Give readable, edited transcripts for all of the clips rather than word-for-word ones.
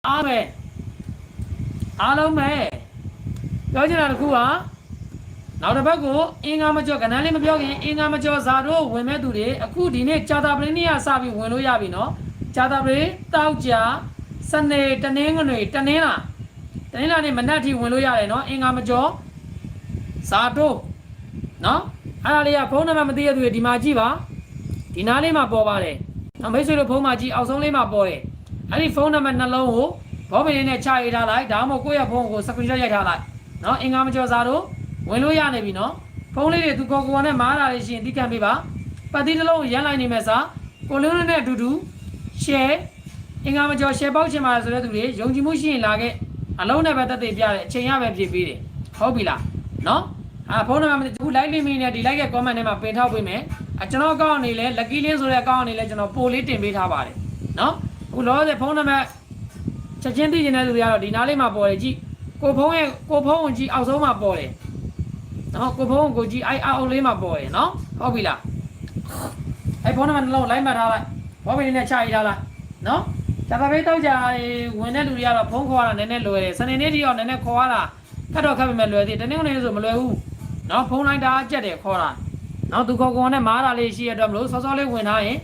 အားပဲအားလုံးပဲပြောချင်တာတစ်ခုကနောက်တစ်ပတ်ကိုအင်္ဂါမကျော်ကဏ္ဍလေးမပြောခင်အင်္ဂါမကျော်ဇာတို့ဝင်မဲ့သူတွေအခုဒီနေ့ကြာတာပရိနိယစပြီးဝင်လို့ရပြီနော်ကြာတာပရိတောက်ကြစနေတနင်္ဂနွေတနင်္လာနေ့မနက်ထိဝင်လို့ရတယ်နော်အင်္ဂါမကျော်ဇာတို့နော်အဲ့ဒါလေးကဖုန်းနံပါတ်မသိရသူတွေဒီမှာကြည့်ပါဒီနားလေးမှာပေါ်ပါတယ်နော်မိတ်ဆွေတို့ဖုန်းမှာကြည့်အောက်ဆုံးလေးမှာပေါ်တယ်အဲ့ဒီဖုန်းနံပါတ်နှလုံးကိုဘောပင်လေးနဲ့ချရေးထားလိုက်ဒါမှမဟုတ်ကိုယ့်ရဲ့ဖုန်းကိုစကရင်ရှော့ရိုက်ထားလိုက်နော်အင်္ဂါမကျော်ဇာတို့ဝင်လို့ရနေပြီနော်ဖုန်းလေးတွေသူကိုနဲ့မားတာလေးရှိရင်တိကျပေးပါပတ်တိတစ်လုံးရမ်းလိုက်နေမယ်စာကိုလင်းလေးနဲ့အတူတူ share အင်္ဂါမကျော် share ပေါက်ချင်ပါဆိုတဲ့သူတွေယုံကြည်မှုရှိရင်လာခဲ့အလုံးနဲ့ပဲတက်သေးပြတယ်အချိန်ရပဲပြည့်ပေးတယ်ဟုတ်ပြီလားနော်ဖုန်းနံပါတ်အခု like လေးမင်းနဲ့ဒီ like ရဲ့ comment ထဲမှာပင်ထောက်ပေးမယ်ကျွန်တော်အကောင့်အနေနဲ့ lucky link ဆိုတဲ့အကောင့်အနေနဲ့ကျွန်တော်ပို့လေးတင်ပေးထားပါတယ်နော်အခုလောဆယ်ဖုန်းနံပါတ်ချက်ချင်းသိချင်တဲ့သူတွေကတော့ဒီနားလေးမှာပေါ်တယ်ကြည့်ကိုဖုန်းကိုကြည့်အောက်ဆုံးမှာပေါ်တယ်နော်ကိုဖုန်းကိုကြည့်အောက်လေးမှာပေါ်တယ်နော်ဟုတ်ပြီလားဖုန်းနံပါတ်နှလုံးလိုက်မှတ်ထားလိုက်ဘောပင်လေးနဲ့ချရေးထားလိုက်နော်ဒါပေမဲ့တောက်ကြဝင်တဲ့လူတွေကတော့ဖုန်းခေါ်ရတာနည်းနည်းလွယ်တယ်စနေနေ့တိရောနည်းနည်းခေါ်ရတာခက်တော့ခက်ပေမဲ့လွယ်သေးတယ်တနေ့နေ့ဆိုမလွယ်ဘူးနော်ဖုန်းလိုက်တာကြက်တယ်ခေါ်တာနော်သူခေါ်နဲ့မားတာလေးရှိရတော့မလို့စောစောလေးဝင်ထားရင်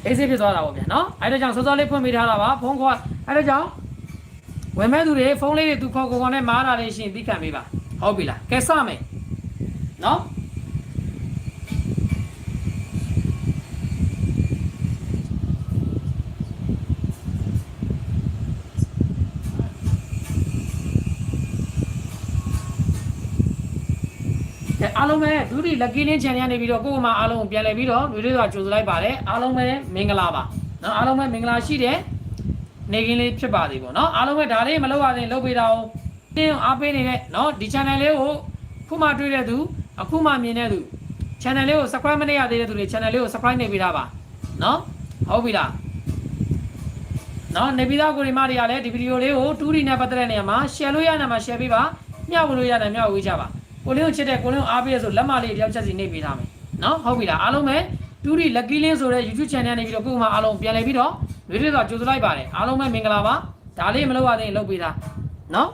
အေးစေးဖြစ်သွားတာပေါ့ဗျာနော်အဲ့ဒါကြောင့်စောစောလေးဖွင့်ပေးထားတာပါဖုန်းခေါ်အဲ့ဒါကြောင့်ဝင်မဲ့သူတွေဖုန်းလေးတွေသူခေါ်နဲ့မားတာလေးရှိရင်သိခံပေးပါဟုတ်ပြီလားကဲစမယ်နော်အားလုံးပဲဒုတိ lucky link channel ကနေပြီးတော့ကိုယ့်မှာအားလုံးပြန်လည်ပြီးတော့တွေ့တွေ့ကြိုဆိုလိုက်ပါတယ်အားလုံးပဲမင်္ဂလာပါနော်အားလုံးပဲမင်္ဂလာရှိတယ်နေကင်းလေးဖြစ်ပါသေးပေါ့နော်အားလုံးပဲဒါလေးမလုပ်ရသေးလုပ်ပေးတာအောင်တင်းအားပေးနေတဲ့နော်ဒီ channel လေးကိုခုမှတွေ့တဲ့သူအခုမှမြင်တဲ့သူ channel လေးကို subscribe မလုပ်ရသေးတဲ့သူတွေ channel လေးကို subscribe နေပေးတာပါနော်ဟုတ်ပြီလားနော်နေပြီးသားကိုရီမတွေကလည်းဒီဗီဒီယိုလေးကို 2D နဲ့ပတ်သက်တဲ့နေရာမှာ share လို့ရတဲ့မှာ share ပေးပါမျှဝေလို့ရတယ်မျှဝေကြပါကိုလင်းကိုချစ်တဲ့ကိုလင်းကိုအားပေးရဆိုလက်မလေးတယောက်ချက်စီနေပေးထားမယ်နော်ဟုတ်ပြီလားအားလုံးပဲ2D lucky link ဆိုတဲ့ YouTube channel နေပြီးတော့ကိုယ်မှာအားလုံးပြန်လည်ပြီးတော့လွေးလွေးတော့ကြိုဆိုလိုက်ပါတယ်အားလုံးပဲမင်္ဂလာပါဒါလေးမလုပ်ရသေးရင်လုပ်ပေးတာနော်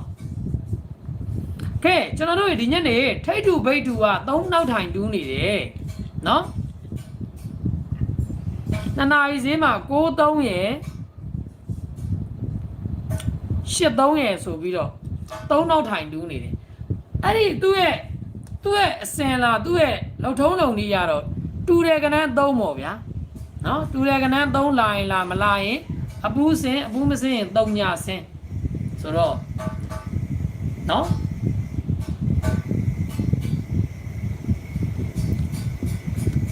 ကဲကျွန်တော်တို့ဒီညနေထိတ်တူဘိတ်တူက3နောက်ထိုင်တူးနေတယ်နော်2နာရီဈေးမှာ93ရယ်83ရယ်ဆိုပြီးတော့3နောက်ထိုင်တူးနေတယ်အဲ့ဒီသူ့ရဲ့အစင်လာသူ့ရဲ့လောက်ထုံးလုံကြီးရတော့တူတယ်ကနန်း3ပေါ့ဗျာနော်တူတယ်ကနန်း3လာရင်လာမလာရင်အပူးစင်အပူးမစင်ရင်3ညစင်ဆိုတော့နော်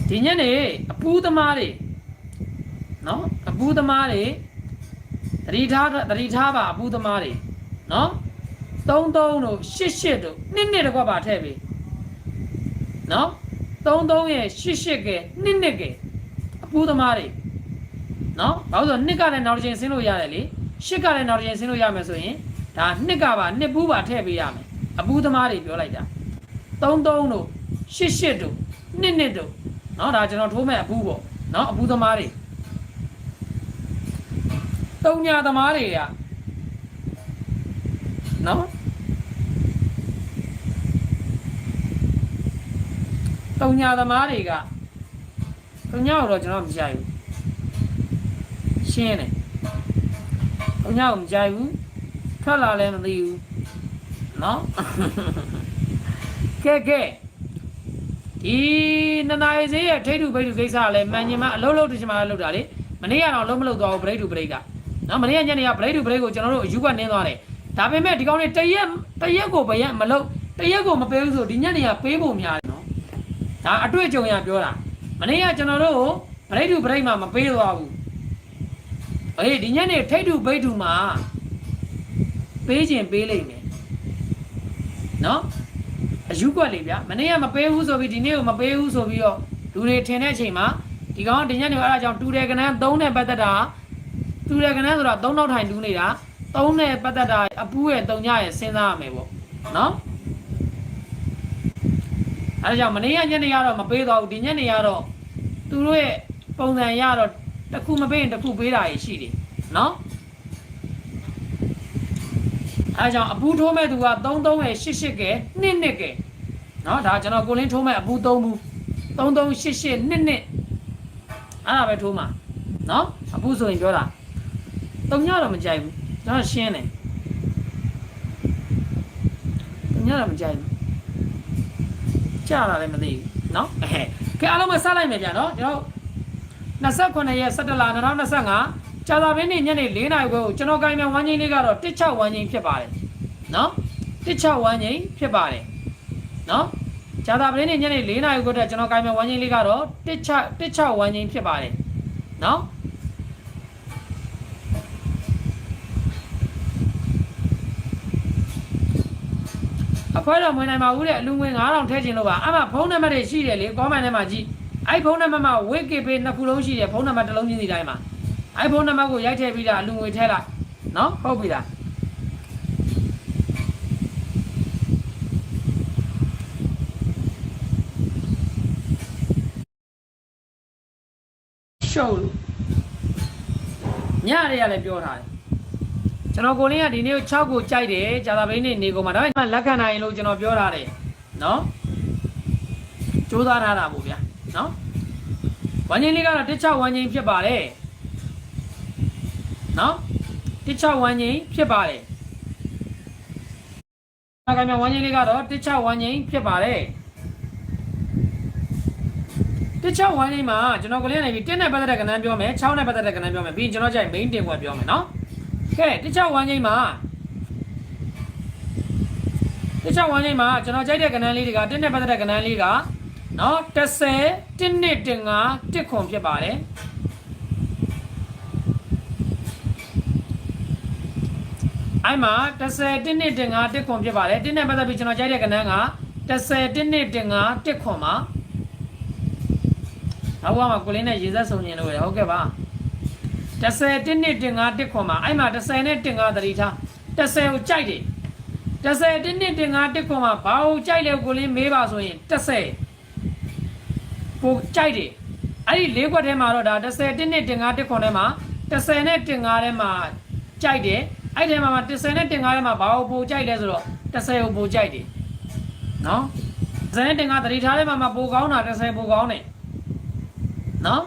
ဒီညနေအပူးသမားတွေနော်အပူးသမားတွေတတိထားပါအပူးသမားတွေနော်33တို့88တို့နှစ်တကွပါထည့်ပြီနော်33ရဲ့88ကဲနှစ်ကဲအပူသမားတွေနော်ဘာလို့ဆိုနှစ်ကလည်းနောက်တစ်ချိန်ဆင်းလို့ရတယ်လေ8ကလည်းနောက်တစ်ချိန်ဆင်းလို့ရမယ်ဆိုရင်ဒါနှစ်ကပါနှစ်ပူးပါထည့်ပေးရမယ်အပူသမားတွေပြောလိုက်တာ33တို့88တို့နှစ်တို့နော်ဒါကျွန်တော်ထိုးမဲ့အပူပေါ့နော်အပူသမားတွေ3ညာသမားတွေကနော်တုံညာသမားတွေကတုံညာကိုတော့ကျွန်တော်မကြိုက်ဘူးရှင်းတယ်တုံညာကိုမကြိုက်ဘူးထွက်လာလည်းမသိဘူးနော်ကဲဒီနနာရီစေးရဲ့ထိတ်တူဘိတ်တူကိစ္စကလည်းမှန်ညင်မအလုပ်တချင်မှလုပ်တာလေမနေ့ကတော့လုံးမလုပ်သွားဘူးဘရိတ်တူဘရိတ်ကနော်မနေ့ကညနေကဘရိတ်တူဘရိတ်ကိုကျွန်တော်တို့အယူကနင်းသွားတယ်ဒါပေမဲ့ဒီကောင်တွေတရက်ကိုဘရက်မလုပ်တရက်ကိုမပေးဘူးဆိုဒီညနေကပေးဖို့များတယ်နော်ဒါအတွေ့အကြုံရပြောတာမနေ့ကကျွန်တော်တို့ဘရိတ်တူဘရိတ်မှာမပေးသွားဘူးအေးဒီညနေထိတ်တူဘိတ်တူမှာပေးခြင်းပေးလိမ့်မယ်နော်အယူကွက်လေဗျာမနေ့ကမပေးဘူးဆိုပြီးဒီနေ့ကိုမပေးဘူးဆိုပြီးတော့လူတွေထင်တဲ့အချိန်မှာဒီကောင်ဒီညနေအဲ့ဒါကြောင့်တူတယ်ကနန်း3နဲ့ပတ်သက်တာတူတယ်ကနန်းဆိုတာ3နောက်ထိုင်တူးနေတာ3နဲ့ပတ်သက်တာအပူးရဲ့3ညရဲ့စဉ်းစားရမယ်ပေါ့နော်အဲဒါကြောင့်မနေ့ကညနေကတော့မပေးတော့ဘူးဒီညနေကတော့သူတို့ရဲ့ပုံစံရတော့တစ်ခုမပေးရင်တစ်ခုပေးတာရှိတယ် နော်အဲကြောင့်အပူထိုးမဲ့သူက33ရဲ့88ကဲ22ကဲနော်ဒါကျွန်တော်ကိုလင်းထိုးမဲ့အပူ3ဘူး338822အဲ့ဒါပဲထိုးမှာနော်အပူဆိုရင်ပြောတာ3ညတော့မကြိုက်ဘူးကျွန်တော်ရှင်းတယ်3ညတော့မကြိုက်ဘူးကြာလာလည်းမသိဘူးနော်ကဲအားလုံးမဆက်လိုက်မယ်ဗျာနော်ကျွန်တော်29ရက်17လ2025ကြာသာပင်းနေ့ညနေ4နာရီကိုကျွန်တော်ကိုင်းမြန်ဝမ်းချင်းလေးကတော့16ဝမ်းချင်းဖြစ်ပါတယ်နော်16ဝမ်းချင်းဖြစ်ပါတယ်နော်ကြာသာပင်းနေ့ညနေ4နာရီကိုတည်းကျွန်တော်ကိုင်းမြန်ဝမ်းချင်းလေးကတော့16ဝမ်းချင်းဖြစ်ပါတယ်နော်အခွဲတော်မဝင်နိုင်ပါဘူးတဲ့အလူငွေ9000ထည့်ခြင်းလို့ပါအမှဖုန်းနံပါတ်တွေရှိတယ်လေကွန်မန့်ထဲမှာကြည့်အဲ့ဖုန်းနံပါတ်မှာဝစ်ကေပေ2ခုလုံးရှိတယ်ဖုန်းနံပါတ်တစ်လုံးချင်းစီတိုင်းမှာအဲ့ဖုန်းနံပါတ်ကိုရိုက်ထည့်ပြီးတာအလူငွေထည့်လိုက်နော်ဟုတ်ပြီလားရှုပ်လို့ညရလည်းပြောထားတယ်ကျွန်တော်ကိုလင်းကဒီနေ့6ကိုကြိုက်တယ်ကြာသာပိန်းနေကုန်မှာဒါပေမဲ့လက်ခံနိုင်လို့ကျွန်တော်ပြောထားတယ်နော်စူးစမ်းထားတာပေါ့ဗျာနော်ဝမ်းချင်းလေးကတော့16ဝမ်းချင်းဖြစ်ပါတယ်နော်16ဝမ်းချင်းဖြစ်ပါတယ်ဒါကမှဝမ်းချင်းလေးကတော့16ဝမ်းချင်းဖြစ်ပါတယ်16ဝမ်းချင်းမှာကျွန်တော်ကိုလင်းနေပြီ1နဲ့ပတ်သက်တဲ့ကဏ္ဍပြောမယ်6နဲ့ပတ်သက်တဲ့ကဏ္ဍပြောမယ်ပြီးရင်ကျွန်တော်ကြိုက် main တင်ခွက်ပြောမယ်နော်ကဲ16ဝမ်းချင်းမှာ16ဝမ်းချင်းမှာကျွန်တော်ကြိုက်တဲ့ကဏ္ဍလေးတွေက1နဲ့ပတ်သက်တဲ့ကဏ္ဍလေးကနော်10 1နှစ်တင်5 1ခွန်ဖြစ်ပါတယ်အဲ့မှာ10 1နှစ်တင်5 1ခွန်ဖြစ်ပါတယ်1နဲ့ပတ်သက်ပြီးကျွန်တော်ကြိုက်တဲ့ကဏ္ဍက10 1နှစ်တင်5 1ခွန်ပါနောက်ကမှကိုလင်းနဲ့ရေစက်ဆုံနေလို့ရဟုတ်ကဲ့ပါ10 1နှစ်တင်5 1ခွန်ပါအဲ့မှာ10နဲ့တင်5သတိထား10ကိုကြိုက်တယ်10 1နှစ်တင်5 1ခွန်ပါဘာကိုကြိုက်လဲကိုလင်းမေးပါဆိုရင်10ကိုကြိုက်တယ်အဲ့ဒီ၄ခွက်ထဲမှာတော့ဒါ10 1နှစ်တင်5 1ခွန်ထဲမှာ10နဲ့တင်5ထဲမှာကြိုက်တယ်အဲ့ထဲမှာ10နဲ့တင်5ထဲမှာဘာကိုပိုကြိုက်လဲဆိုတော့10ကိုပိုကြိုက်တယ်နော်10နဲ့တင်5သတိထားထဲမှာပိုကောင်းတာ10ပိုကောင်းတယ်နော်